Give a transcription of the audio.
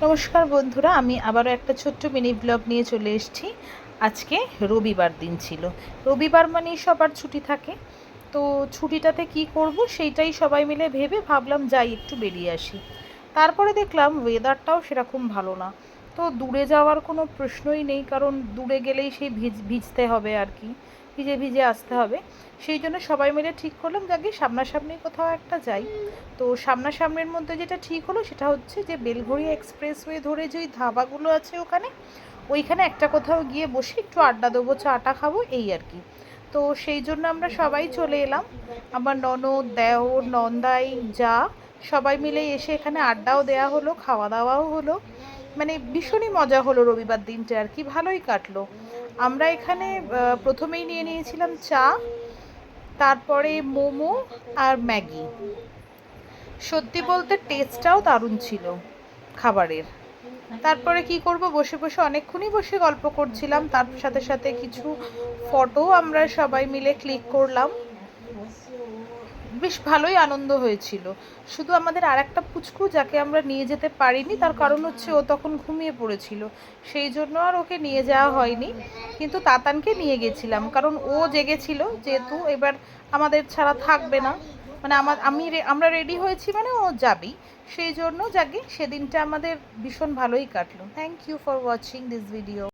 নমস্কার বন্ধুরা, আমি আবারও একটা ছোট্ট মিনি ব্লগ নিয়ে চলে এসেছি। আজকে রবিবার দিন ছিল। রবিবার মানেই সবার ছুটি থাকে। তো ছুটিটাতে কি করব সেইটাই সবাই মিলে ভেবে ভাবলাম যাই একটু বেরিয়ে আসি। তারপরে দেখলাম ওয়েদারটাও সেরকম ভালো না। তো দূরে যাওয়ার কোনো প্রশ্নই নেই, কারণ দূরে গেলেই সেই ভিজতে হবে আর কি, ভিজে ভিজে আসতে হবে। সেই জন্য সবাই মিলে ঠিক করলাম যাকে সামনাসামনি কোথাও একটা যাই। তো সামনাসামনির মধ্যে যেটা ঠিক হলো সেটা হচ্ছে যে বেলঘড়িয়া এক্সপ্রেসওয়ে ধরে যে ওই ধাবাগুলো আছে ওইখানে একটা কোথাও গিয়ে বসে একটু আড্ডা দেবো, চাটা খাবো, এই আর কি। তো সেই জন্য আমরা সবাই চলে এলাম, আমার ননদ, দেওর, নন্দাই, যা সবাই মিলে এসে এখানে আড্ডাও দেওয়া হলো, খাওয়া দাওয়াও হলো। মানে ভীষণই মজা হলো রবিবার দিনটা আর কি, ভালোই কাটলো। আমরা এখানে প্রথমেই নিয়ে নিয়েছিলাম চা, তারপরে মোমো আর ম্যাগি। সত্যি বলতে টেস্টটাও দারুণ ছিল খাবারের। তারপরে কি করব, বসে বসে অনেকক্ষণই বসে গল্প করছিলাম, তার সাথে সাথে কিছু ফটো আমরা সবাই মিলে ক্লিক করলাম। বেশ ভালোই আনন্দ হয়েছিল। শুধু আমাদের আর একটা পুচকু যাকে আমরা নিয়ে যেতে পারিনি, তার কারণ হচ্ছে ও তখন ঘুমিয়ে পড়েছিল, সেই জন্য আর ওকে নিয়ে যাওয়া হয়নি। কিন্তু তাতানকে নিয়ে গেছিলাম, কারণ ও জেগেছিল, যেহেতু এবার আমাদের ছাড়া থাকবে না। মানে আমরা রেডি হয়েছি মানে ও যাবেই। সেই জন্য যাকে সেদিনটা আমাদের ভীষণ ভালোই কাটলো। Thank you for watching this video.